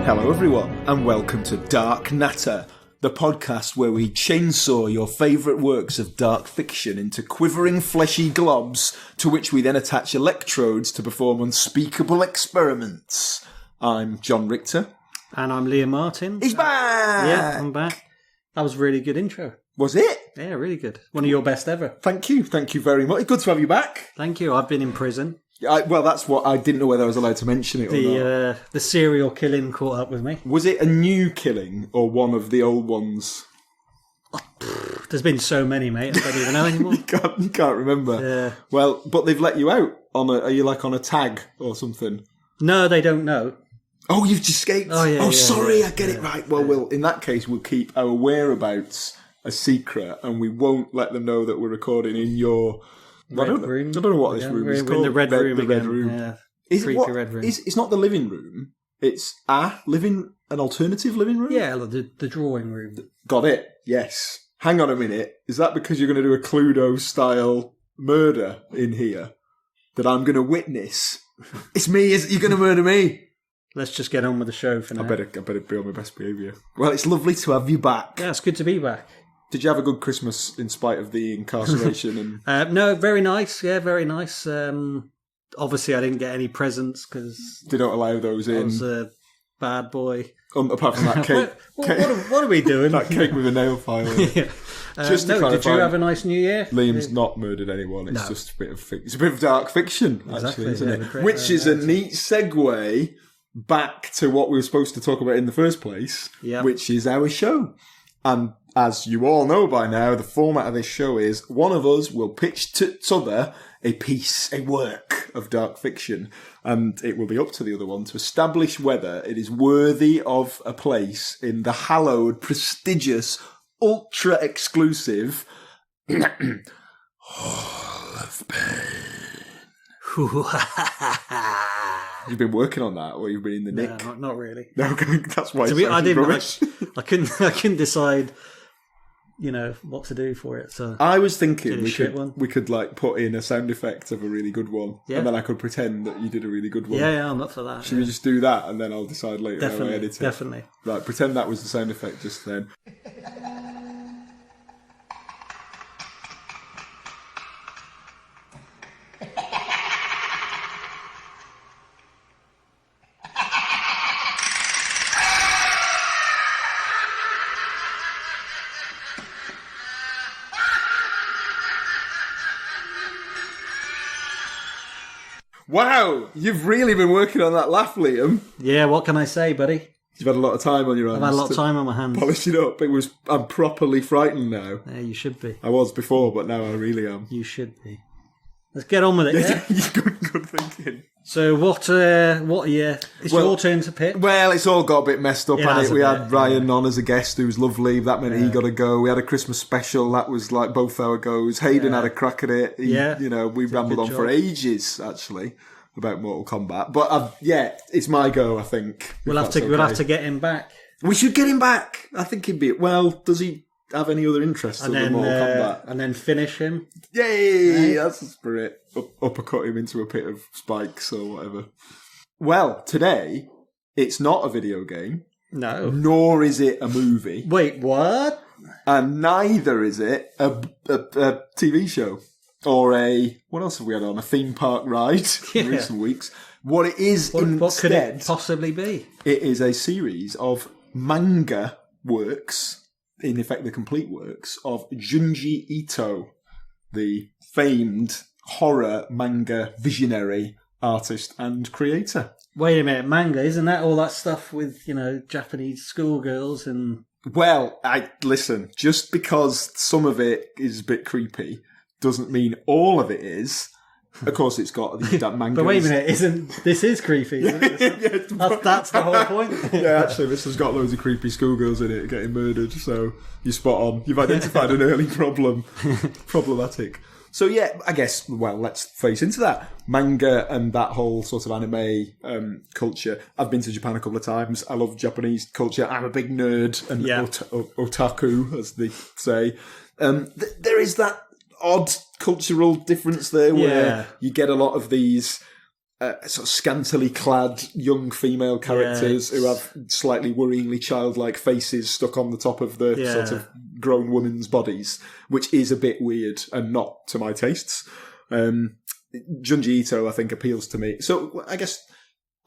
Hello everyone, and welcome to Dark Natter, the podcast where we chainsaw your favourite works of dark fiction into quivering fleshy globs, to which we then attach electrodes to perform unspeakable experiments. I'm John Richter. And I'm Liam Martin. He's back! Yeah, I'm back. That was a really good intro. Was it? Yeah, really good. One of your best ever. Thank you very much. Good to have you back. Thank you. I've been in prison. Well, that's what I didn't know whether I was allowed to mention it or not. The serial killing caught up with me. Was it a new killing or one of the old ones? There's been so many, mate. I don't even know anymore. You can't remember. Yeah. Well, but they've let you out on are you like on a tag or something? No, they don't know. Oh, you've just escaped. Oh, yeah. Sorry, I get it right. Well, in that case, we'll keep our whereabouts a secret, and we won't let them know that we're recording in your room. I don't know what this room is called. In the red room. The red again. room. Yeah. Creepy red room. It's not the living room. It's an alternative living room. Yeah, the drawing room. Got it. Yes. Hang on a minute. Is that because you're going to do a Cluedo style murder in here that I'm going to witness? It's me. You're going to murder me. Let's just get on with the show for now. I better be on my best behaviour. Well, it's lovely to have you back. Yeah, it's good to be back. Did you have a good Christmas in spite of the incarceration? And no, very nice. Yeah, very nice. Obviously, I didn't get any presents because they don't allow those in. I was a bad boy. Apart from that cake. What are we doing? That cake with a nail file in it. Yeah. Just to clarify, did you have a nice New Year? Liam's not murdered anyone. It's just a bit of it's a bit of dark fiction, actually, isn't it? Which is a neat segue back to what we were supposed to talk about in the first place, which is our show. And as you all know by now, the format of this show is one of us will pitch to other a work of dark fiction, and it will be up to the other one to establish whether it is worthy of a place in the hallowed, prestigious, ultra-exclusive Hall of Pain. You've been working on that, or you've been in the nick? No, not really. No, that's why I couldn't decide, what to do for it. So I was thinking we could like put in a sound effect of a really good one, and then I could pretend that you did a really good one. Yeah, I'm up for that. Should we just do that, and then I'll decide later how I edit it? Definitely. Right, pretend that was the sound effect just then. Wow, you've really been working on that laugh, Liam. Yeah, what can I say, buddy? You've had a lot of time on your hands. I've had a lot of time on my hands. Polish it up. I'm properly frightened now. Yeah, you should be. I was before, but now I really am. You should be. Let's get on with it, yeah? Good thinking. So it's your turn to pick. Well, it's all got a bit messed up, hasn't it? We had Ryan on as a guest who was lovely. That meant he got to go. We had a Christmas special. That was like both our goes. Hayden had a crack at it. We rambled on for ages, actually, about Mortal Kombat. But it's my go, I think. We'll have to get him back. We should get him back. I think he'd be... Well, does he have any other interests other than Mortal Kombat? And then finish him. Yay! That's the spirit. Uppercut him into a pit of spikes or whatever. Well, today, it's not a video game. No. Nor is it a movie. Wait, what? And neither is it a TV show. Or what else have we had on? A theme park ride in recent weeks. What it is instead... What could it possibly be? It is a series of manga works, in effect the complete works, of Junji Ito, the famed horror manga visionary, artist and creator. Wait a minute, manga, isn't that all that stuff with, Japanese schoolgirls and... Well, listen, just because some of it is a bit creepy doesn't mean all of it is. Of course, it's got that manga. But wait a minute, this is creepy? Isn't it? That's the whole point. Yeah, actually, this has got loads of creepy schoolgirls in it getting murdered, so you're spot on. You've identified an early problematic. So yeah, I guess, well, let's face into that. Manga and that whole sort of anime culture. I've been to Japan a couple of times. I love Japanese culture. I'm a big nerd and otaku, as they say. There is that odd cultural difference there where you get a lot of these sort of scantily clad young female characters who have slightly worryingly childlike faces stuck on the top of the sort of grown women's bodies, which is a bit weird and not to my tastes. Junji Ito, I think, appeals to me. So I guess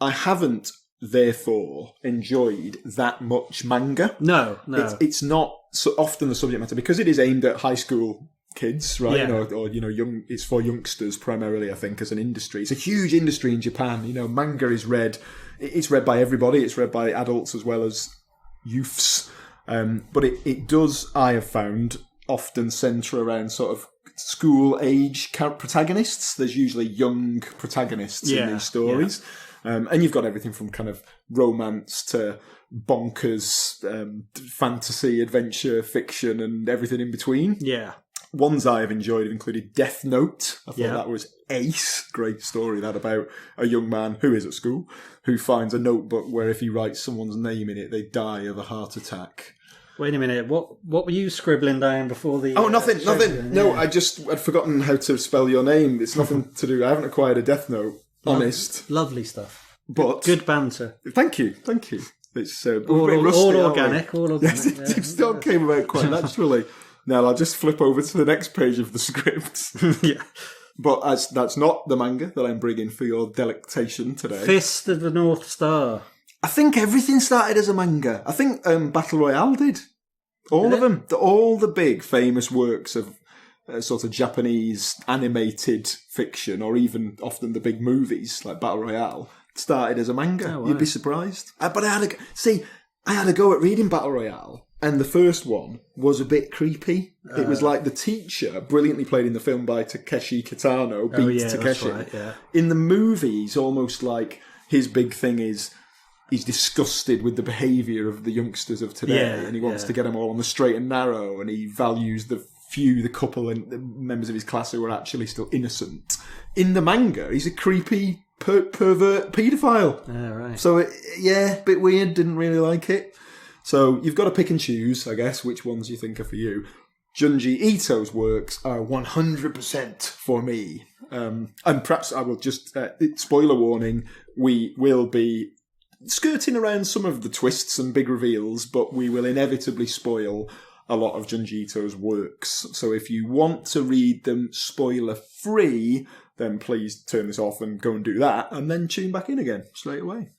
I haven't, therefore, enjoyed that much manga. No. It's not so often the subject matter, because it is aimed at high school kids, right? Yeah. Or young. It's for youngsters primarily, I think, as an industry. It's a huge industry in Japan. Manga is read. It's read by everybody. It's read by adults as well as youths. But it does, I have found, often centre around sort of school-age protagonists. There's usually young protagonists in these stories. Yeah. And you've got everything from kind of romance to bonkers fantasy, adventure, fiction, and everything in between. Yeah. Ones I have enjoyed have included Death Note. I thought that was ace. Great story, that, about a young man who is at school, who finds a notebook where if he writes someone's name in it, they die of a heart attack. Wait a minute, what were you scribbling down before the... Oh, nothing. No, I'd forgotten how to spell your name. It's nothing to do... I haven't acquired a Death Note, honest. Lovely stuff. But good banter. Thank you. It's all organic. It still came about quite naturally. Now I'll just flip over to the next page of the script. Yeah. But that's not the manga that I'm bringing for your delectation today. Fist of the North Star. I think everything started as a manga. I think Battle Royale did. All of them. All the big famous works of sort of Japanese animated fiction, or even often the big movies like Battle Royale, started as a manga. Oh, wow. You'd be surprised. But I had a go at reading Battle Royale, and the first one was a bit creepy. It was like the teacher, brilliantly played in the film by Takeshi Kitano, beats Takeshi. That's right, in the movies, almost like his big thing is he's disgusted with the behaviour of the youngsters of today, and he wants to get them all on the straight and narrow, and he values the couple and the members of his class who are actually still innocent. In the manga, he's a creepy pervert paedophile. Right. So, a bit weird, didn't really like it. So you've got to pick and choose, I guess, which ones you think are for you. Junji Ito's works are 100% for me. And perhaps I will just, spoiler warning, we will be skirting around some of the twists and big reveals, but we will inevitably spoil a lot of Junji Ito's works. So if you want to read them spoiler-free, then please turn this off and go and do that, and then tune back in again straight away.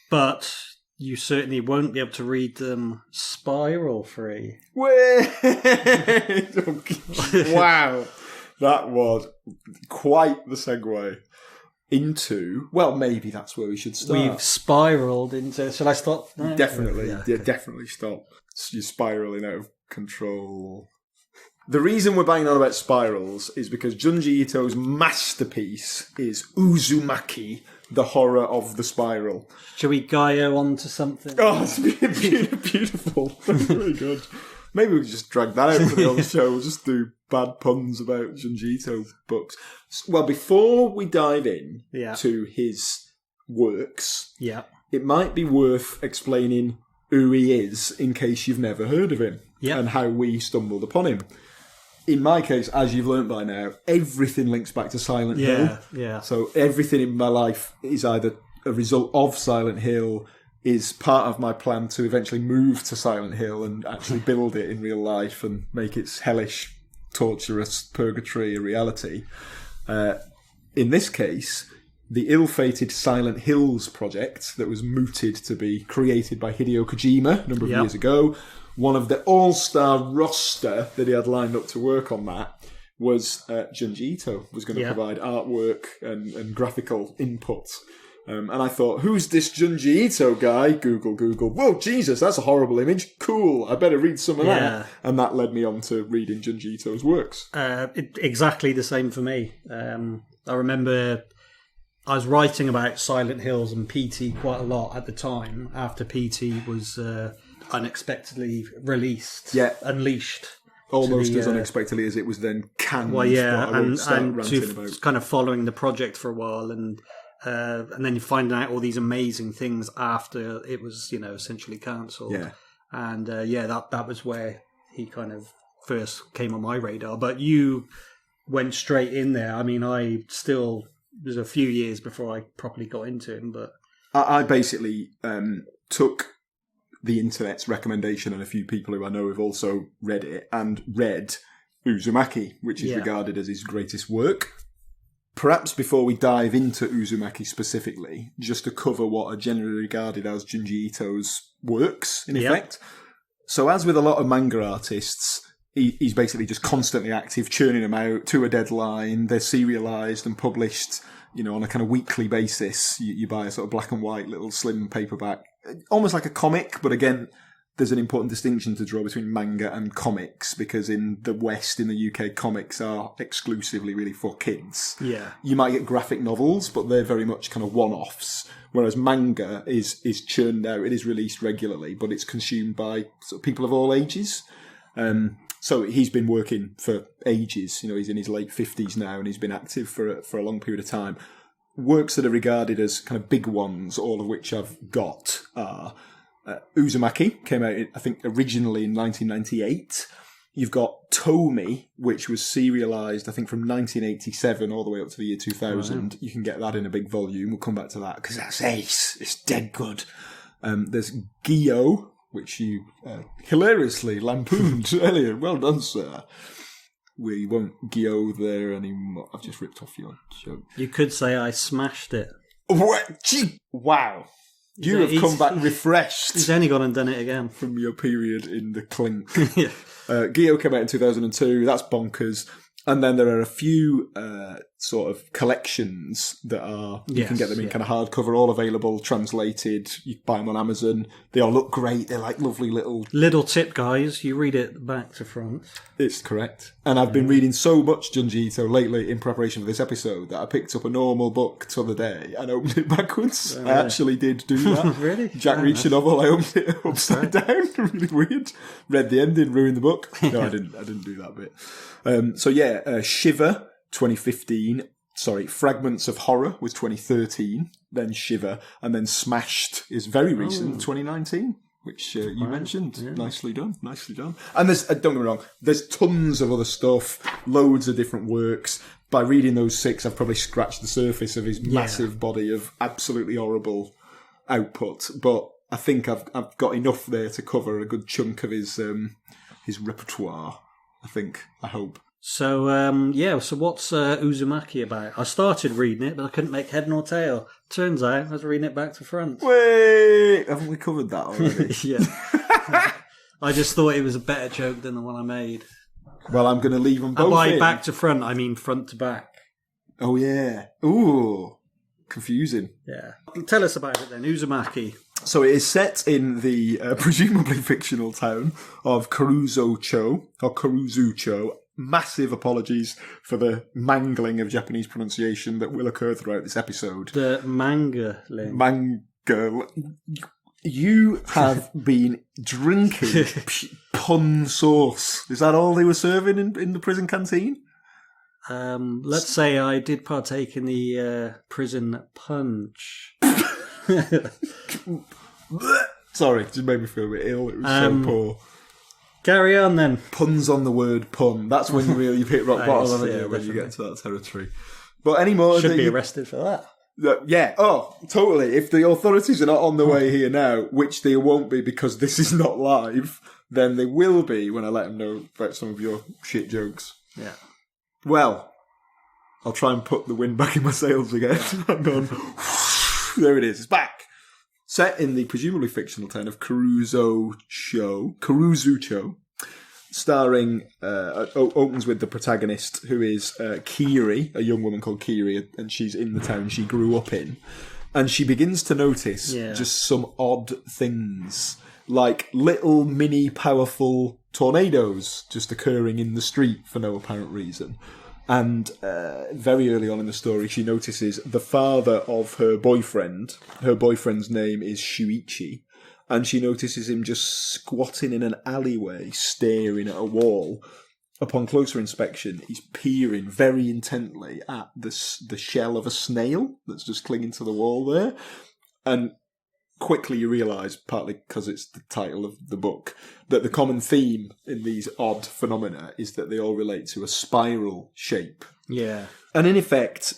But you certainly won't be able to read them spiral-free. Wow! That was quite the segue into... Well, maybe that's where we should start. We've spiralled into... Shall I stop? No? Definitely. Yeah, definitely stop. You're spiralling out of control. The reason we're banging on about spirals is because Junji Ito's masterpiece is Uzumaki, the horror of the spiral. Shall we Gaia onto something? Oh, it's beautiful. Very good. Maybe we could just drag that out for the whole show. We'll just do bad puns about Junji Ito books. Well, before we dive in to his works, it might be worth explaining who he is in case you've never heard of him and how we stumbled upon him. In my case, as you've learnt by now, everything links back to Silent Hill. Yeah. So everything in my life is either a result of Silent Hill, is part of my plan to eventually move to Silent Hill and actually build it in real life and make its hellish, torturous purgatory a reality. In this case, the ill-fated Silent Hills project that was mooted to be created by Hideo Kojima a number of years ago, one of the all-star roster that he had lined up to work on that was Junji Ito was going to provide artwork and graphical input. And I thought, who's this Junji Ito guy? Google. Whoa, Jesus, that's a horrible image. Cool, I better read some of that. And that led me on to reading Junji Ito's works. Exactly the same for me. I remember I was writing about Silent Hills and PT quite a lot at the time, after PT was unexpectedly released. Unleashed. Almost as unexpectedly as it was then canned. Well, and kind of following the project for a while, and then you find out all these amazing things after it was, essentially cancelled. And that was where he kind of first came on my radar. But you went straight in there. I mean, I still was a few years before I properly got into him. But I basically took the internet's recommendation and a few people who I know have also read it and read Uzumaki, which is regarded as his greatest work. Perhaps before we dive into Uzumaki specifically, just to cover what are generally regarded as Junji Ito's works, in effect. So as with a lot of manga artists, he's basically just constantly active, churning them out to a deadline. They're serialised and published, on a kind of weekly basis. You buy a sort of black and white little slim paperback, almost like a comic, but again, there's an important distinction to draw between manga and comics, because in the West, in the UK, comics are exclusively really for kids. Yeah. You might get graphic novels, but they're very much kind of one-offs, whereas manga is churned out. It is released regularly, but it's consumed by sort of people of all ages. So he's been working for ages. He's in his late 50s now, and he's been active for a long period of time. Works that are regarded as kind of big ones, all of which I've got, are Uzumaki, came out, I think, originally in 1998. You've got Tomi, which was serialised, I think, from 1987 all the way up to the year 2000. Wow. You can get that in a big volume. We'll come back to that, because that's ace. It's dead good. There's Gyo, which you hilariously lampooned earlier. Well done, sir. We won't Gyo there anymore. I've just ripped off your joke. You could say I smashed it. What? Gee, wow. You have come back refreshed. He's only gone and done it again. From your period in the clink. Yeah. Gyo came out in 2002. That's bonkers. And then there are a few sort of collections that are... You can get them in kind of hardcover, all available, translated. You can buy them on Amazon. They all look great. They're like lovely little... Little tip, guys. You read it back to front. It's correct. And I've been reading so much Junji Ito lately in preparation for this episode that I picked up a normal book the other day and opened it backwards. I actually did do that. Really? Jack reached a novel. I opened it upside down. Really weird. Read the ending, ruined the book. No, I didn't do that bit. Shiver, 2015. Sorry, Fragments of Horror was 2013. Then Shiver, and then Smashed is very recent, 2019, which you mentioned. Yeah. Nicely done. And there's, don't get me wrong, there's tons of other stuff, loads of different works. By reading those 6, I've probably scratched the surface of his massive body of absolutely horrible output. But I think I've got enough there to cover a good chunk of his repertoire. I hope. So, so what's Uzumaki about? I started reading it, but I couldn't make head nor tail. Turns out I was reading it back to front. Wait! Haven't we covered that already? Yeah. I just thought it was a better joke than the one I made. Well, I'm going to leave them both by back to front, I mean front to back. Oh, yeah. Ooh. Confusing. Yeah. Tell us about it then, Uzumaki. So it is set in the presumably fictional town of Karuzucho. Massive apologies for the mangling of Japanese pronunciation that will occur throughout this episode. The manga. You have been drinking pun sauce. Is that all they were serving in the prison canteen? Let's say I did partake in the prison punch. Sorry, it just made me feel a bit ill. It was so poor. Carry on then. Puns on the word pun. That's when you've hit rock bottom, haven't you, when you get to that territory. But anymore... Should be arrested for that. Yeah, totally. If the authorities are not on the way here now, which they won't be because this is not live, then they will be when I let them know about some of your shit jokes. Yeah. Well, I'll try and put the wind back in my sails again. Hang on. There it is. It's back. Set in the presumably fictional town of Karuzucho, starring, opens with the protagonist, who is Kiri, a young woman called Kiri, and she's in the town she grew up in. And she begins to notice just some odd things, like little mini powerful tornadoes just occurring in the street for no apparent reason. And very early on in the story, she notices the father of her boyfriend. Her boyfriend's name is Shuichi. And she notices him just squatting in an alleyway, staring at a wall. Upon closer inspection, he's peering very intently at the shell of a snail that's just clinging to the wall there. And quickly you realise, partly because it's the title of the book, that the common theme in these odd phenomena is that they all relate to a spiral shape. Yeah. And in effect,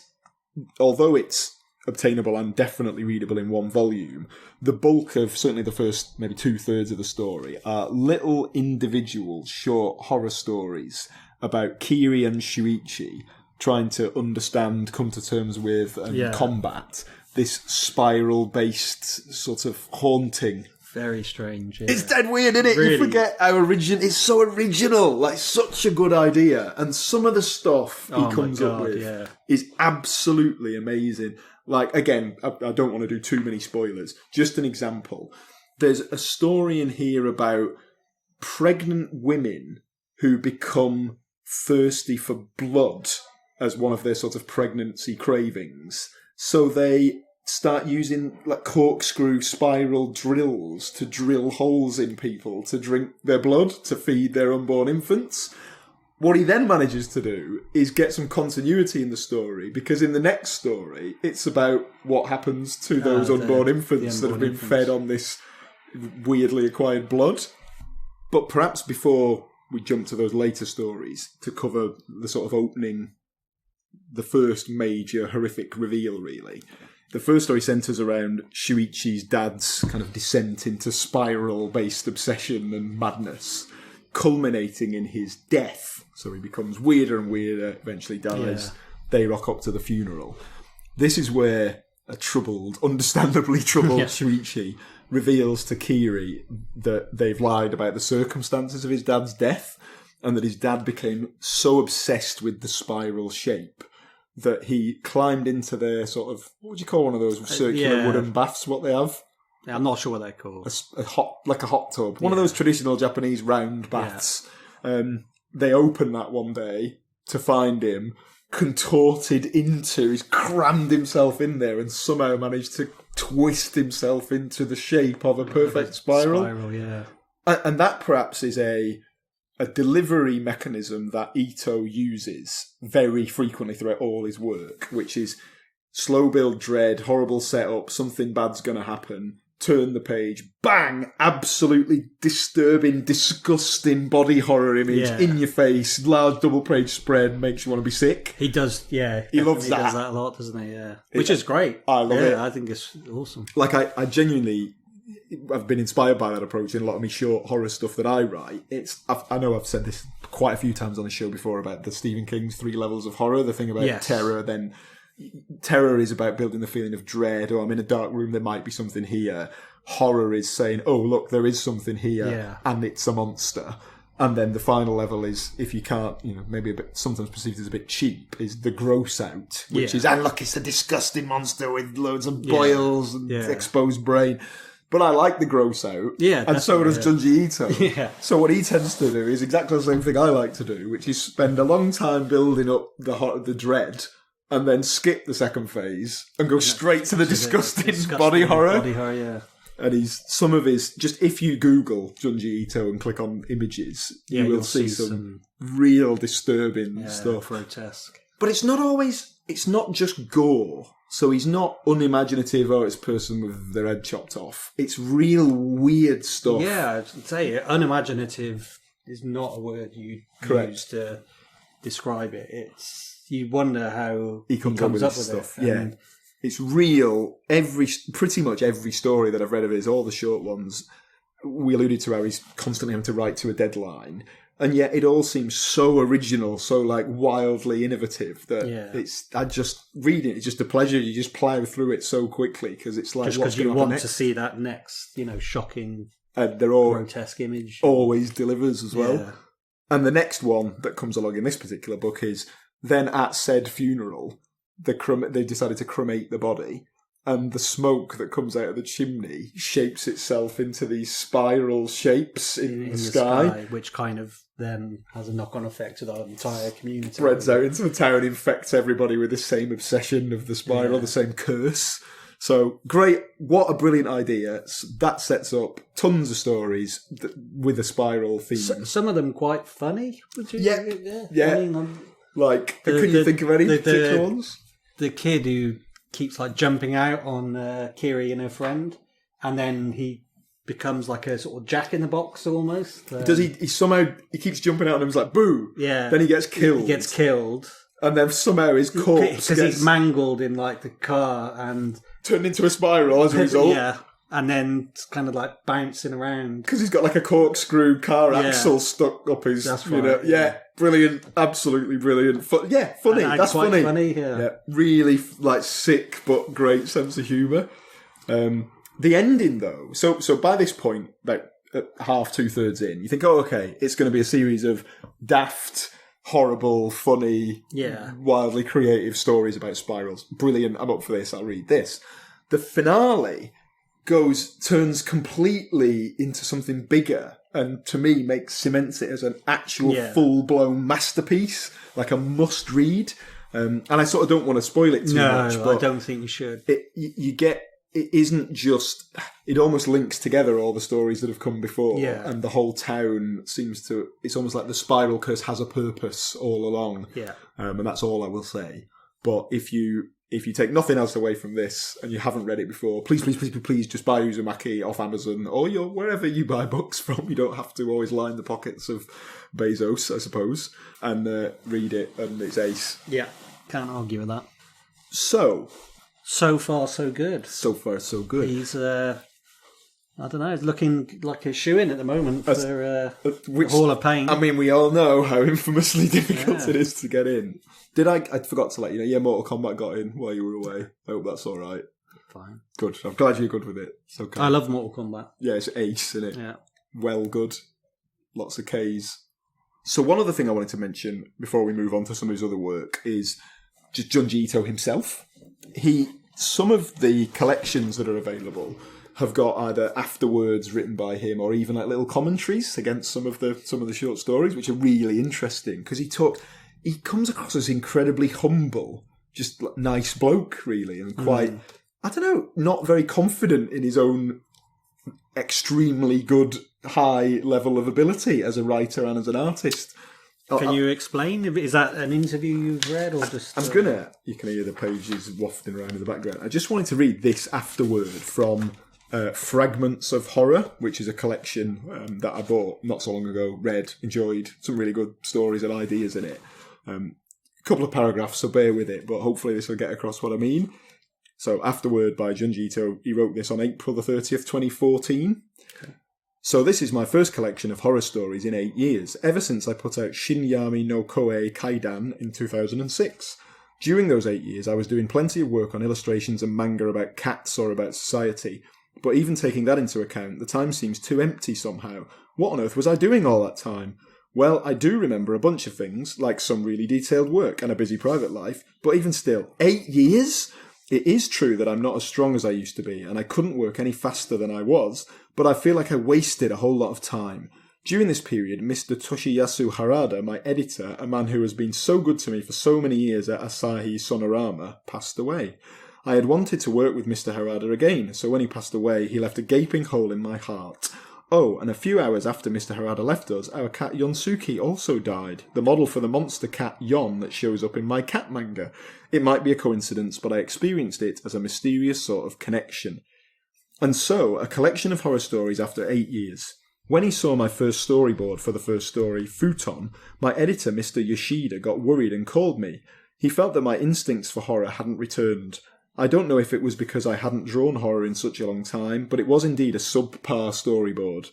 although it's obtainable and definitely readable in one volume, the bulk of certainly the first maybe 2/3 of the story are little individual short horror stories about Kiri and Shuichi trying to understand, come to terms with, and combat this spiral-based sort of haunting. Very strange. Yeah. It's dead weird, isn't it? Really? You forget how it's so original, like such a good idea. And some of the stuff he comes up with is absolutely amazing. Like, again, I don't want to do too many spoilers. Just an example. There's a story in here about pregnant women who become thirsty for blood as one of their sort of pregnancy cravings. So they start using like corkscrew spiral drills to drill holes in people to drink their blood to feed their unborn infants. What he then manages to do is get some continuity in the story, because in the next story it's about what happens to those unborn infants that have been fed on this weirdly acquired blood. But perhaps before we jump to those later stories, to cover the sort of opening, the first major horrific reveal, really. The first story centres around Shuichi's dad's kind of descent into spiral-based obsession and madness, culminating in his death. So he becomes weirder and weirder, eventually dies. They rock up to the funeral. This is where a understandably troubled Shuichi reveals to Kiri that they've lied about the circumstances of his dad's death, and that his dad became so obsessed with the spiral shape that he climbed into their sort of, what would you call one of those circular wooden baths, what they have? Yeah, I'm not sure what they're called. A hot tub. One of those traditional Japanese round baths. They open that one day to find him contorted into, he's crammed himself in there and somehow managed to twist himself into the shape of a perfect spiral. And that perhaps is a delivery mechanism that Ito uses very frequently throughout all his work, which is slow build dread, horrible setup, something bad's going to happen, turn the page, bang, absolutely disturbing, disgusting body horror image in your face, large double page spread, makes you want to be sick. He does, he loves that. He does that a lot, doesn't he? Yeah. Which is great. I love it. I think it's awesome. Like, I genuinely... I've been inspired by that approach in a lot of my short horror stuff that I write. I know I've said this quite a few times on the show before about the Stephen King's 3 levels of horror, the thing about terror. Then terror is about building the feeling of dread, or I'm in a dark room, there might be something here. Horror is saying, oh, look, there is something here, and it's a monster. And then the final level is, if you can't, maybe a bit, sometimes perceived as a bit cheap, is the gross out, which is, and look, it's a disgusting monster with loads of boils and exposed brain. But I like the gross out, and so does Junji Ito. So what he tends to do is exactly the same thing I like to do, which is spend a long time building up the dread, and then skip the second phase and go straight to the disgusting body horror. And some of his, just if you Google Junji Ito and click on images, you will see some real disturbing stuff. Grotesque. But it's not just gore. So he's not unimaginative, it's a person with their head chopped off. It's real weird stuff. Yeah, I'd say unimaginative is not a word you use to describe it. You wonder how he comes up with stuff. It. It's real. Pretty much every story that I've read of his, all the short ones, we alluded to how he's constantly having to write to a deadline. And yet it all seems so original, so like wildly innovative that I just reading it's just a pleasure. You just plough through it so quickly because it's like, just because you want to see that next, shocking, grotesque image. Always delivers as well. Yeah. And the next one that comes along in this particular book is then at said funeral, they decided to cremate the body. And the smoke that comes out of the chimney shapes itself into these spiral shapes in the sky. Which kind of then has a knock-on effect to the entire community. Spreads out into the town, infects everybody with the same obsession of the spiral, the same curse. So, great. What a brilliant idea. That sets up tons of stories with a spiral theme. Some of them quite funny. Yeah. Like, can you think of any particular ones? The kid who keeps like jumping out on Kiri and her friend, and then he becomes like a sort of Jack in the Box almost. Does he? He keeps jumping out and he's like, boo! Yeah. Then he gets killed. He gets killed, And then somehow his corpse because he's mangled in like the car and turned into a spiral as a result. Yeah, and then it's kind of like bouncing around because he's got like a corkscrew car axle stuck up his. That's right. Yeah, brilliant, absolutely brilliant. Funny. That's funny. Yeah, really like sick but great sense of humour. The ending though, so by this point, like at half 2/3 in, you think, oh, okay, it's going to be a series of daft, horrible, funny, wildly creative stories about spirals. Brilliant. I'm up for this. I'll read this. The finale turns completely into something bigger, and to me cements it as an actual full-blown masterpiece, like a must-read. And I sort of don't want to spoil it too much. No, but I don't think you should. It isn't just... It almost links together all the stories that have come before. Yeah. And the whole town seems to... It's almost like the spiral curse has a purpose all along. Yeah. And that's all I will say. But if you take nothing else away from this and you haven't read it before, please just buy Uzumaki off Amazon or wherever you buy books from. You don't have to always line the pockets of Bezos, I suppose, and read it, and it's ace. Yeah, can't argue with that. So far, so good. So far, so good. He's, I don't know, he's looking like a shoe-in at the moment for Hall of Pain. I mean, we all know how infamously difficult it is to get in. I forgot to let you know, Mortal Kombat got in while you were away. I hope that's all right. Fine. Good. I'm glad you're good with it. It's okay. I love Mortal Kombat. Yeah, it's ace, isn't it? Yeah. Well good. Lots of Ks. So one other thing I wanted to mention before we move on to some of his other work is just Junji Ito himself. Some of the collections that are available have got either afterwords written by him or even like little commentaries against some of the short stories, which are really interesting because he comes across as incredibly humble, just nice bloke, really, and quite, I don't know, not very confident in his own extremely good high level of ability as a writer and as an artist. Can you explain? Is that an interview you've read or just... You can hear the pages wafting around in the background. I just wanted to read this afterword from Fragments of Horror, which is a collection that I bought not so long ago, read, enjoyed, some really good stories and ideas in it. A couple of paragraphs, so bear with it, but hopefully this will get across what I mean. So, afterword by Junji Ito, he wrote this on April the 30th, 2014. Okay. So this is my first collection of horror stories in 8 years, ever since I put out Shinyami no Koei Kaidan in 2006. During those 8 years, I was doing plenty of work on illustrations and manga about cats or about society, but even taking that into account, the time seems too empty somehow. What on earth was I doing all that time? Well, I do remember a bunch of things, like some really detailed work and a busy private life, but even still, 8 years? It is true that I'm not as strong as I used to be, and I couldn't work any faster than I was, but I feel like I wasted a whole lot of time. During this period, Mr. Toshiyasu Harada, my editor, a man who has been so good to me for so many years at Asahi Sonorama, passed away. I had wanted to work with Mr. Harada again, so when he passed away, he left a gaping hole in my heart. Oh, and a few hours after Mr. Harada left us, our cat Yonsuki also died, the model for the monster cat Yon that shows up in my cat manga. It might be a coincidence, but I experienced it as a mysterious sort of connection. And so, a collection of horror stories after 8 years. When he saw my first storyboard for the first story, Futon, my editor, Mr. Yoshida, got worried and called me. He felt that my instincts for horror hadn't returned. I don't know if it was because I hadn't drawn horror in such a long time, but it was indeed a subpar storyboard.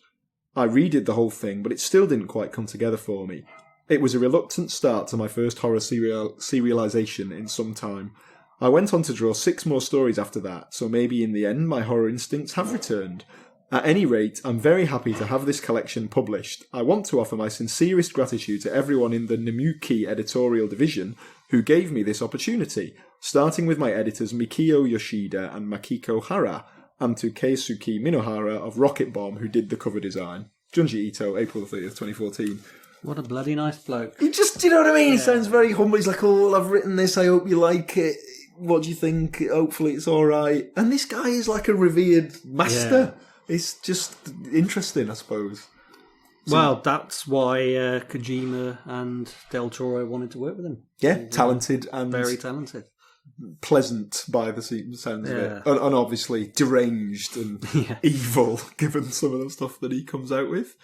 I redid the whole thing, but it still didn't quite come together for me. It was a reluctant start to my first horror serialization in some time. I went on to draw 6 more stories after that, so maybe in the end my horror instincts have returned. At any rate, I'm very happy to have this collection published. I want to offer my sincerest gratitude to everyone in the Nemuki editorial division who gave me this opportunity, starting with my editors Mikio Yoshida and Makiko Hara, and to Keisuke Minohara of Rocket Bomb who did the cover design. Junji Ito, April 30th, 2014. What a bloody nice bloke. He just, do you know what I mean? Yeah. He sounds very humble. He's like, oh, I've written this, I hope you like it. What do you think? Hopefully it's alright. And this guy is like a revered master. Yeah. It's just interesting, I suppose. Well, that's why Kojima and Del Toro wanted to work with him. Yeah, talented and... Very talented. Pleasant by the sounds of it. And obviously deranged and evil, given some of the stuff that he comes out with.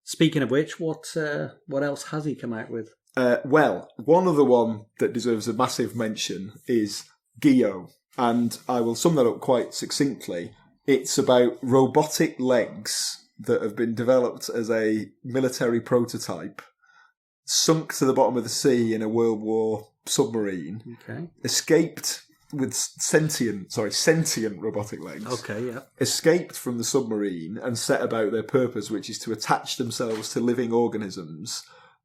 Speaking of which, what else has he come out with? Well, one other one that deserves a massive mention is Gyo, and I will sum that up quite succinctly. It's about robotic legs that have been developed as a military prototype, sunk to the bottom of the sea in a World War submarine, escaped with sentient robotic legs. Escaped from the submarine and set about their purpose, which is to attach themselves to living organisms.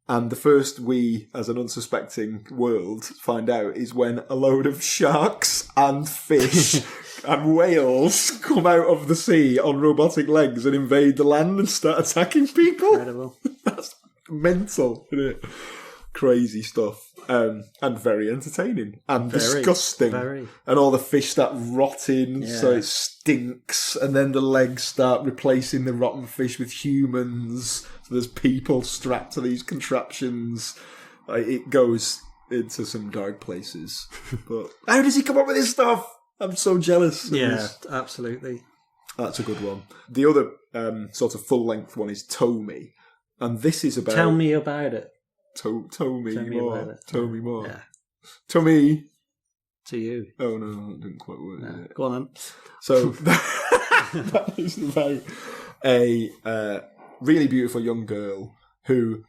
And the first we, as an unsuspecting world, find out is when a load of sharks and fish and whales come out of the sea on robotic legs and invade the land and start attacking people. Incredible. That's mental, isn't it? Crazy stuff. And very entertaining. And disgusting. Very. And all the fish start rotting, so it stinks. And then the legs start replacing the rotten fish with humans. So there's people strapped to these contraptions. It goes into some dark places. But how does he come up with this stuff? I'm so jealous. Yeah, absolutely. That's a good one. The other sort of full-length one is Tomy. And this is about... Tell me about it. Tell me more. Tell me more. Yeah. To me. To you. Oh, no, that didn't quite work. No. Go on then. So, that is about a really beautiful young girl who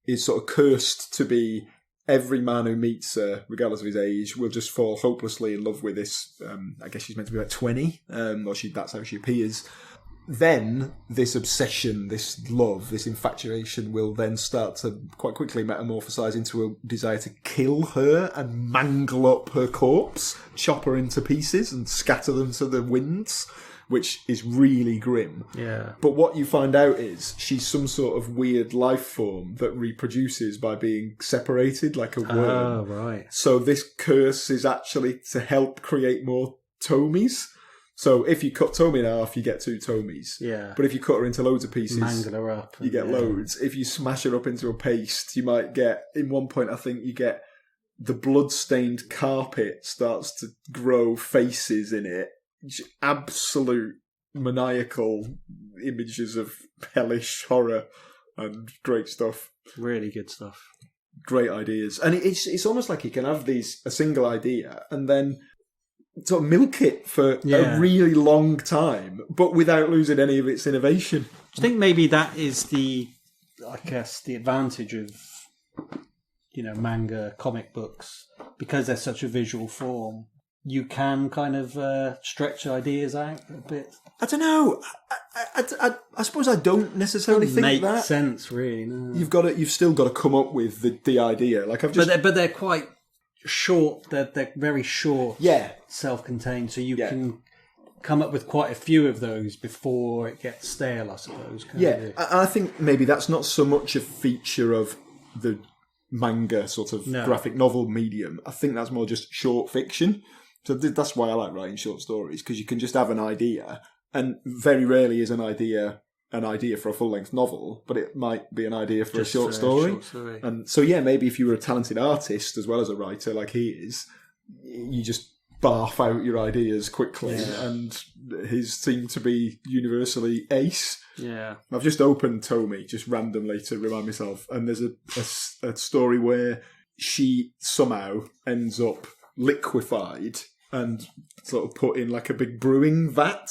is sort of cursed to be every man who meets her, regardless of his age, will just fall hopelessly in love with this. I guess she's meant to be about 20, or that's how she appears. Then this obsession, this love, this infatuation will then start to quite quickly metamorphosize into a desire to kill her and mangle up her corpse, chop her into pieces and scatter them to the winds, which is really grim. Yeah. But what you find out is she's some sort of weird life form that reproduces by being separated like a worm. Oh, right. So this curse is actually to help create more Tomies. So if you cut Tomy in half, you get 2 Tomies. Yeah. But if you cut her into loads of pieces, mangle her up, you get loads. If you smash her up into a paste, you might get, in one point I think you get the blood-stained carpet starts to grow faces in it. Absolute maniacal images of hellish horror and great stuff. Really good stuff. Great ideas. And it's almost like you can have a single idea and then sort of milk it for a really long time, but without losing any of its innovation. Do you think maybe that is the advantage of, manga, comic books, because they're such a visual form? You can kind of stretch ideas out a bit. I don't know. I suppose I don't necessarily think make that makes sense. Really, no. You've still got to come up with the idea. Like but they're quite short. They're very short. Yeah, self-contained. So you can come up with quite a few of those before it gets stale, I suppose. I think maybe that's not so much a feature of the manga sort of graphic novel medium. I think that's more just short fiction. So that's why I like writing short stories, because you can just have an idea, and very rarely is an idea for a full-length novel, but it might be an idea for just a short story. And so, maybe if you were a talented artist as well as a writer like he is, you just barf out your ideas quickly, and his seemed to be universally ace. Yeah. I've just opened Tomy, just randomly to remind myself, and there's a story where she somehow ends up liquefied and sort of put in like a big brewing vat,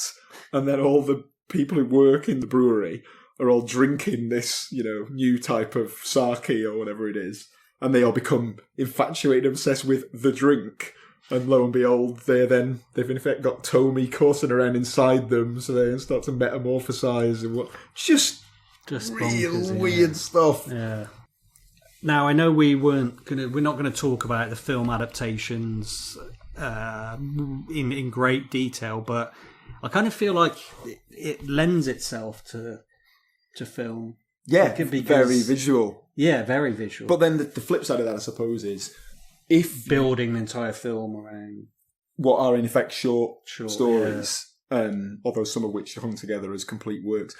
and then all the people who work in the brewery are all drinking this, new type of sake or whatever it is, and they all become infatuated, obsessed with the drink, and lo and behold, they've in effect got Tomy coursing around inside them, so they start to metamorphosize and what just real bonkers, weird stuff. Yeah. Now, I know we're not going to talk about the film adaptations in great detail, but I kind of feel like it lends itself to film. Yeah, very visual. Yeah, very visual. But then the flip side of that, I suppose, is if building an entire film around what are in effect short stories, although some of which are hung together as complete works.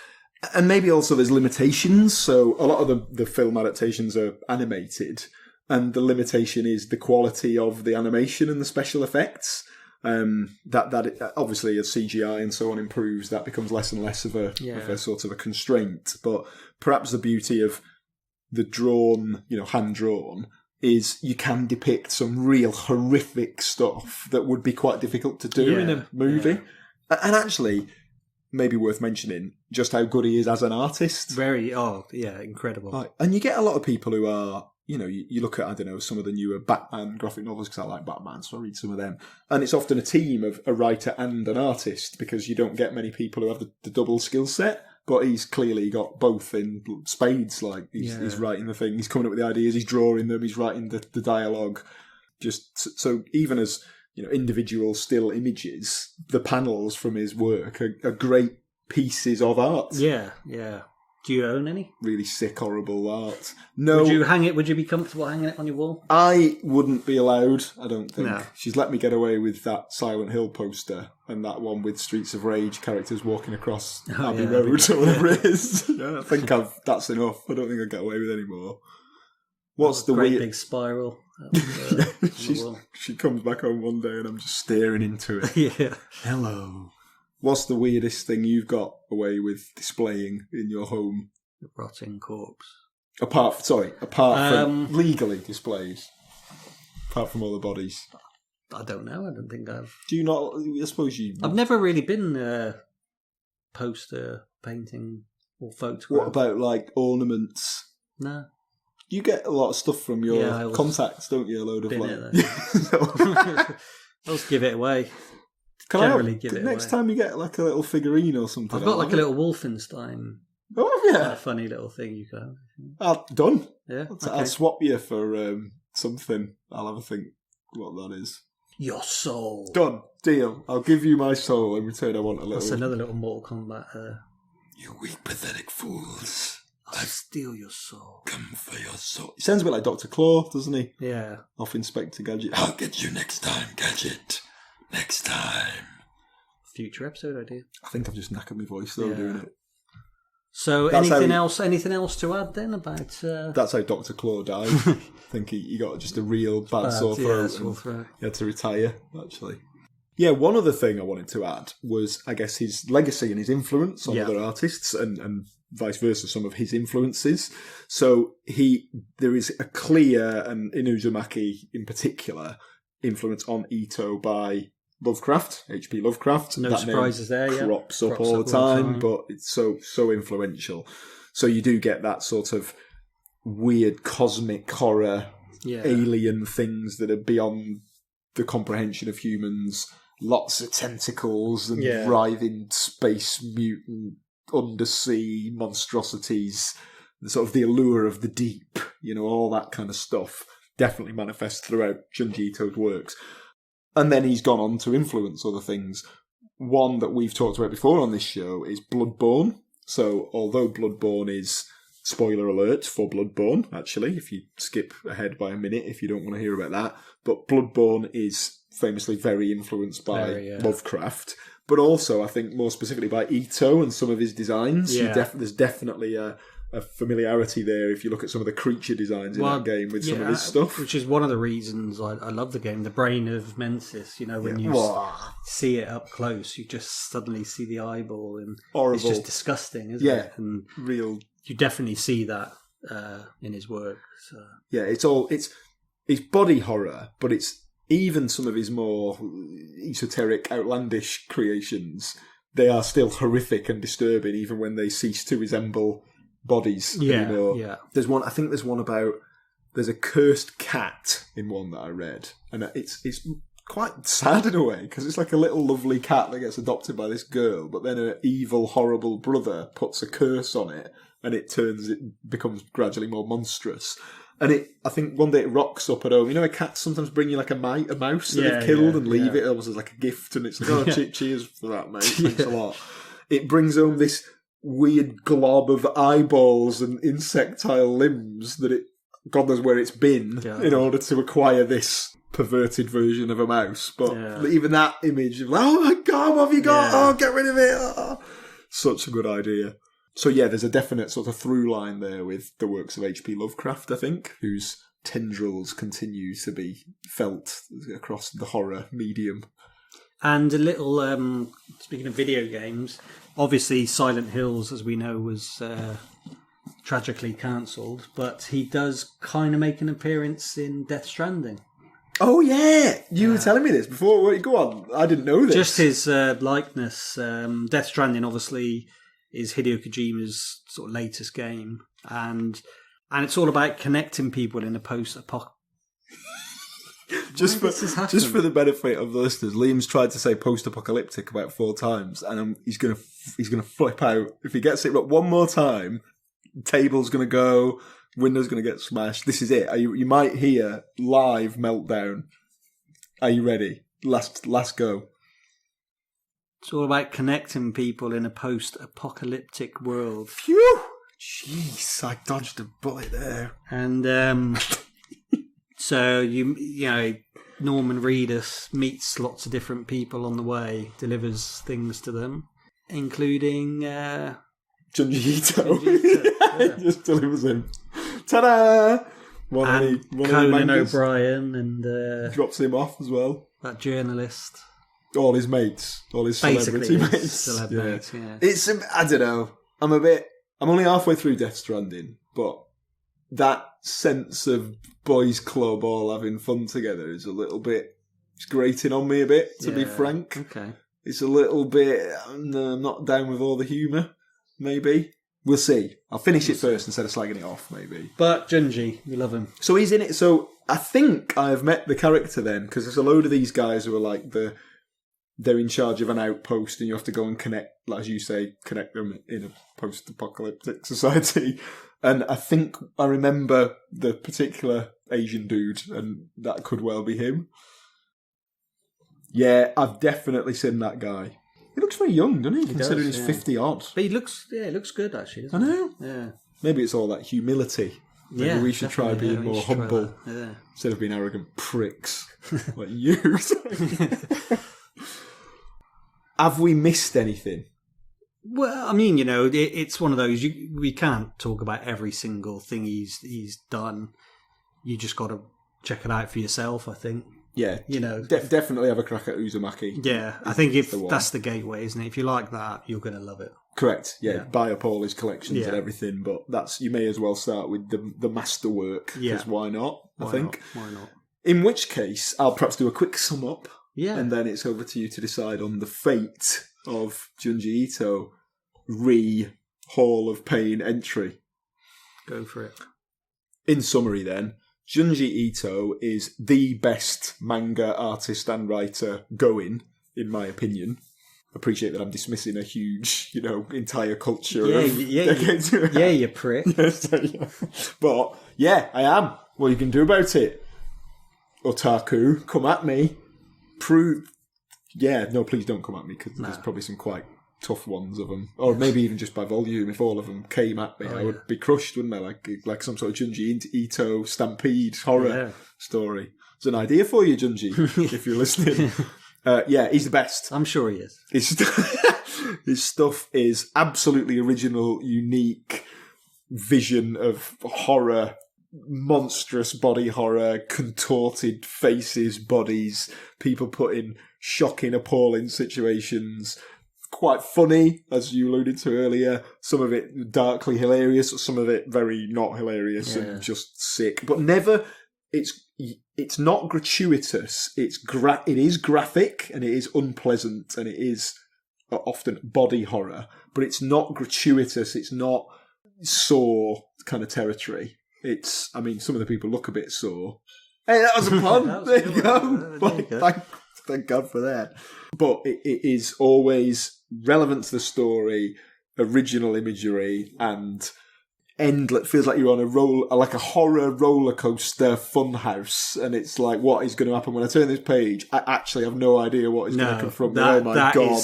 And maybe also there's limitations. So a lot of the film adaptations are animated, and the limitation is the quality of the animation and the special effects. That obviously as CGI and so on improves, that becomes less and less of a sort of a constraint. But perhaps the beauty of the drawn, hand-drawn, is you can depict some real horrific stuff that would be quite difficult to do in a movie. Yeah. And actually, maybe worth mentioning just how good he is as an artist. Incredible. Right. And you get a lot of people who are, you look at, I don't know, some of the newer Batman graphic novels, because I like Batman, so I read some of them. And it's often a team of a writer and an artist, because you don't get many people who have the double skill set. But he's clearly got both in spades. Like he's writing the thing, he's coming up with the ideas, he's drawing them, he's writing the dialogue. Just so even as individual still images, the panels from his work are great pieces of art. Yeah, yeah. Do you own any? Really sick, horrible art. No. Would you hang it? Would you be comfortable hanging it on your wall? I wouldn't be allowed, I don't think. No. She's let me get away with that Silent Hill poster and that one with Streets of Rage characters walking across Abbey Road or whatever it is. I think that's enough. I don't think I'll get away with any more. What's the great big spiral? She comes back home one day and I'm just staring into it. Yeah. Hello. What's the weirdest thing you've got away with displaying in your home? A rotting corpse. Apart from legally displayed. Apart from all the bodies. I don't know. I don't think I've... Do you not... I suppose you... I've never really been poster painting or photograph. What about, like, ornaments? No. You get a lot of stuff from your contacts, don't you? A load of, like... I'll just give it away. Can I give it next time you get like a little figurine or something? I've got like a little Wolfenstein. Oh yeah, a funny little thing you can. Done. Yeah, I'll swap you for something. I'll have a think what that is. Your soul. Done. Deal. I'll give you my soul in return. I want a little. That's another little Mortal Kombat. You weak, pathetic fools! I'll steal your soul. Come for your soul. He sounds a bit like Dr. Claw, doesn't he? Yeah. Off Inspector Gadget. I'll get you next time, Gadget. Next time. Future episode idea. I think I've just knackered my voice though doing it. So anything else to add then about... That's how Dr. Claw died. I think he got just a real bad sore throat. He had to retire, actually. Yeah, one other thing I wanted to add was, I guess, his legacy and his influence on other artists and vice versa, some of his influences. So there is a clear, and in Uzumaki in particular, influence on Ito by Lovecraft, H.P. Lovecraft. No surprises there, crops up all the time, but it's so influential. So you do get that sort of weird cosmic horror, alien things that are beyond the comprehension of humans, lots of tentacles and writhing space mutant undersea monstrosities, the allure of the deep, all that kind of stuff definitely manifests throughout Junji Ito's works. And then he's gone on to influence other things. One that we've talked about before on this show is Bloodborne. So although Bloodborne is, spoiler alert for Bloodborne, actually, if you skip ahead by a minute if you don't want to hear about that, but Bloodborne is famously very influenced by Lovecraft, but also I think more specifically by Ito and some of his designs. There's definitely a familiarity there if you look at some of the creature designs in that game with some of his stuff. Which is one of the reasons I love the game. The Brain of Mensis, when you see it up close, you just suddenly see the eyeball and horrible. It's just disgusting, isn't it? And real. You definitely see that in his work. So. Yeah, it's body horror, but it's even some of his more esoteric, outlandish creations. They are still horrific and disturbing, even when they cease to resemble bodies anymore. Yeah. There's one about there's a cursed cat in one that I read, and it's quite sad in a way because it's like a little lovely cat that gets adopted by this girl, but then her evil, horrible brother puts a curse on it, and it becomes gradually more monstrous. And I think one day it rocks up at home. Cats sometimes bring you like a mouse that they've killed and leave it almost as like a gift, and it's like, cheers for that, mate. Thanks a lot. It brings home this weird glob of eyeballs and insectile limbs that God knows where it's been in order to acquire this perverted version of a mouse. But even that image of, oh my God, what have you got? Oh, get rid of it. Oh. Such a good idea. So there's a definite sort of through line there with the works of H.P. Lovecraft, I think, whose tendrils continue to be felt across the horror medium. And a little, speaking of video games, obviously Silent Hills, as we know, was tragically cancelled, but he does kind of make an appearance in Death Stranding. Oh, yeah! You were telling me this before. Go on. I didn't know this. Just his likeness. Death Stranding, obviously, is Hideo Kojima's sort of latest game. And it's all about connecting people in a post-apocalyptic... Just for the benefit of the listeners, Liam's tried to say post-apocalyptic about 4 times, and he's gonna flip out if he gets it one more time. Table's gonna go, window's gonna get smashed. This is it. You might hear live meltdown. Are you ready? Last go. It's all about connecting people in a post-apocalyptic world. Phew! Jeez, I dodged a bullet there. And so you know, Norman Reedus meets lots of different people on the way, delivers things to them, including Junji Ito. Yeah. Just delivers him. Ta-da! Conan O'Brien and drops him off as well. That journalist. All his mates, all his celebrity mates. Mates, yeah. It's I don't know. I'm only halfway through Death Stranding, but that sense of boys' club all having fun together is a little bit... It's grating on me a bit, to be frank. Okay. It's a little bit... I'm not down with all the humour, maybe. We'll see. I'll finish it first instead of slagging it off, maybe. But Junji, we love him. So he's in it. So I think I've met the character then, because there's a load of these guys who are like they're in charge of an outpost, and you have to go and connect, as you say, connect them in a post-apocalyptic society. And I think I remember the particular Asian dude, and that could well be him. Yeah, I've definitely seen that guy. He looks very young, doesn't he? Considering he's 50-odd. But he looks good, actually, doesn't I know. he? Yeah. Maybe it's all that humility. Maybe we should try being more humble instead of being arrogant pricks like you. Have we missed anything? Well, I mean, you know, it's one of those. We can't talk about every single thing he's done. You just got to check it out for yourself, I think. Yeah, you know, definitely have a crack at Uzumaki. Yeah, I think that's the gateway, isn't it? If you like that, you're going to love it. Correct. Yeah, buy up all his collections and everything, but you may as well start with the masterwork. Because why not? I think. Why not? In which case, I'll perhaps do a quick sum up. Yeah. And then it's over to you to decide on the fate of Junji Ito Hall of Pain entry. Go for it. In summary then, Junji Ito is the best manga artist and writer going, in my opinion. Appreciate that I'm dismissing a huge, entire culture you prick. Yes, but, I am. What are you going to do about it? Otaku, come at me. Please don't come at me, because there's probably some quite tough ones of them, or maybe even just by volume. If all of them came at me, I would be crushed, wouldn't I? Like some sort of Junji Ito stampede horror story. It's an idea for you, Junji, if you're listening. He's the best. I'm sure he is. His stuff is absolutely original, unique vision of horror. Monstrous body horror, contorted faces, bodies, people put in shocking, appalling situations. Quite funny, as you alluded to earlier. Some of it darkly hilarious, some of it very not hilarious and just sick. But never, it's not gratuitous. It is graphic and it is unpleasant and it is often body horror. But it's not gratuitous. It's not Saw kind of territory. Some of the people look a bit sore. Hey, that was a pun. There you go. Thank God for that. But it is always relevant to the story, original imagery, and endless. It feels like you're on a horror roller coaster funhouse, and it's like, what is going to happen when I turn this page? I actually have no idea what is going to confront me. Oh my God.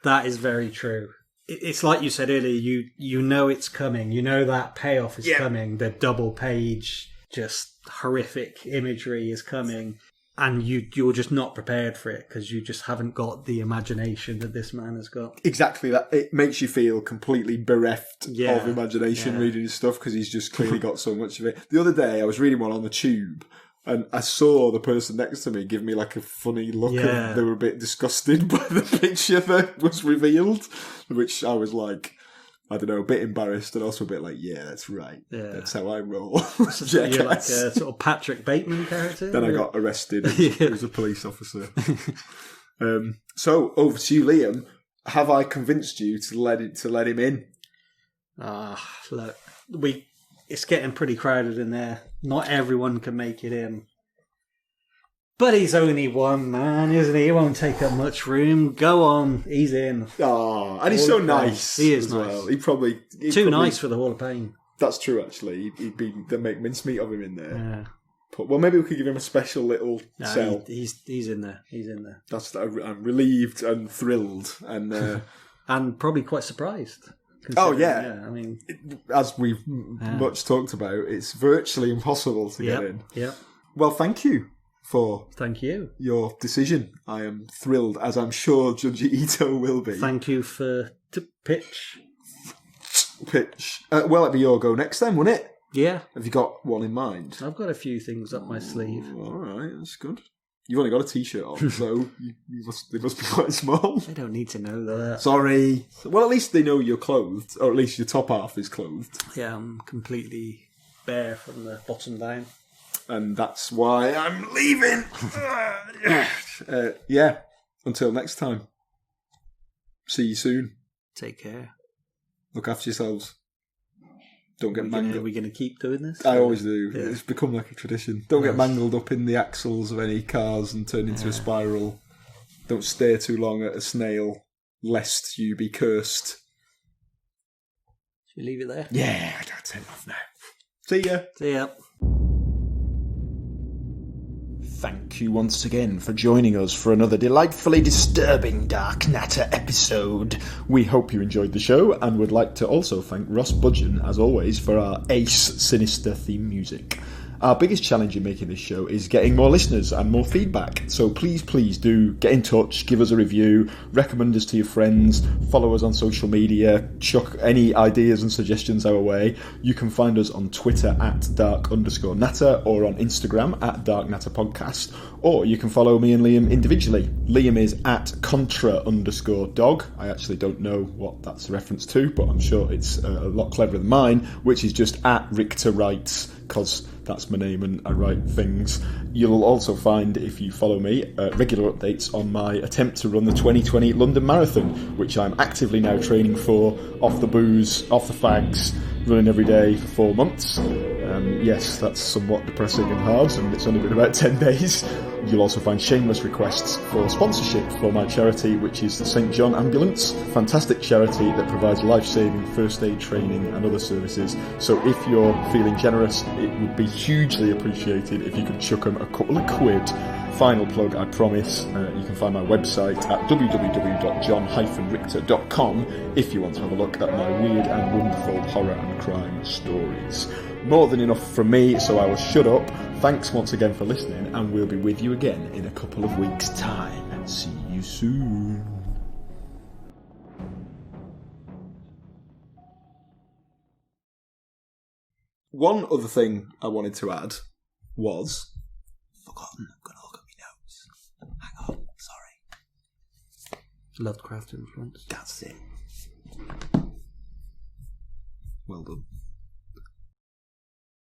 That is very true. It's like you said earlier, you know it's coming. You know that payoff is coming. The double page, just horrific imagery is coming. And you're just not prepared for it because you just haven't got the imagination that this man has got. Exactly that. It makes you feel completely bereft of imagination reading his stuff because he's just clearly got so much of it. The other day, I was reading one on the tube and I saw the person next to me give me like a funny look. They were a bit disgusted by the picture that was revealed, which I was like, I don't know, a bit embarrassed and also a bit like, yeah, that's right. Yeah. That's how I roll. So you're like a sort of Patrick Bateman character? Then I got arrested as a police officer. So, over to you, Liam. Have I convinced you to let him in? Look, it's getting pretty crowded in there. Not everyone can make it in. But he's only one man, isn't he? He won't take up much room. Go on, he's in. Oh, and he's so nice. He is as nice. Well. He'd probably nice for the Hall of Pain. That's true, actually. They'd make mincemeat of him in there. Yeah. But, well, maybe we could give him a special little cell. He's in there. He's in there. I'm relieved and thrilled and and probably quite surprised. Oh yeah, I mean, as we've much talked about, it's virtually impossible to get in. Yeah. Well, thank you for your decision. I am thrilled, as I'm sure Junji Ito will be. Thank you for pitch. Well, it'd be your go next then, wouldn't it? Yeah. Have you got one in mind? I've got a few things up my sleeve. All right, that's good. You've only got a t-shirt on, so they must be quite small. They don't need to know that. Sorry. Well, at least they know you're clothed, or at least your top half is clothed. Yeah, I'm completely bare from the bottom down. And that's why I'm leaving. Yeah. Until next time. See you soon. Take care. Look after yourselves. Don't get mangled. Are we going to keep doing this? I always do. Yeah. It's become like a tradition. Don't get mangled up in the axles of any cars and turn into a spiral. Don't stare too long at a snail, lest you be cursed. Should we leave it there? Yeah, I gotta turn it off now. See ya. See ya. Thank you once again for joining us for another delightfully disturbing Dark Natter episode. We hope you enjoyed the show and would like to also thank Ross Budgen, as always, for our ace sinister theme music. Our biggest challenge in making this show is getting more listeners and more feedback. So please do get in touch, give us a review, recommend us to your friends, follow us on social media, chuck any ideas and suggestions our way. You can find us on Twitter at @dark_natter or on Instagram at @darknatterpodcast. Or you can follow me and Liam individually. Liam is at @contra_dog. I actually don't know what that's a reference to, but I'm sure it's a lot cleverer than mine, which is just @Richter Writes, because that's my name and I write things. You'll also find, if you follow me, regular updates on my attempt to run the 2020 London Marathon, which I'm actively now training for, off the booze, off the fags, running every day for 4 months. Yes, that's somewhat depressing and hard, and it's only been about 10 days. You'll also find shameless requests for sponsorship for my charity, which is the St John Ambulance, a fantastic charity that provides life-saving first aid training and other services. So if you're feeling generous, it would be hugely appreciated if you could chuck them a couple of quid. Final plug, I promise. You can find my website at www.jon-richter.com if you want to have a look at my weird and wonderful horror and crime stories. More than enough from me, so I will shut up. Thanks once again for listening, and we'll be with you again in a couple of weeks' time. See you soon. One other thing I wanted to add was... Forgotten, I've got to look at my notes. Hang on, sorry. Lovecraft influence. That's it. Well done.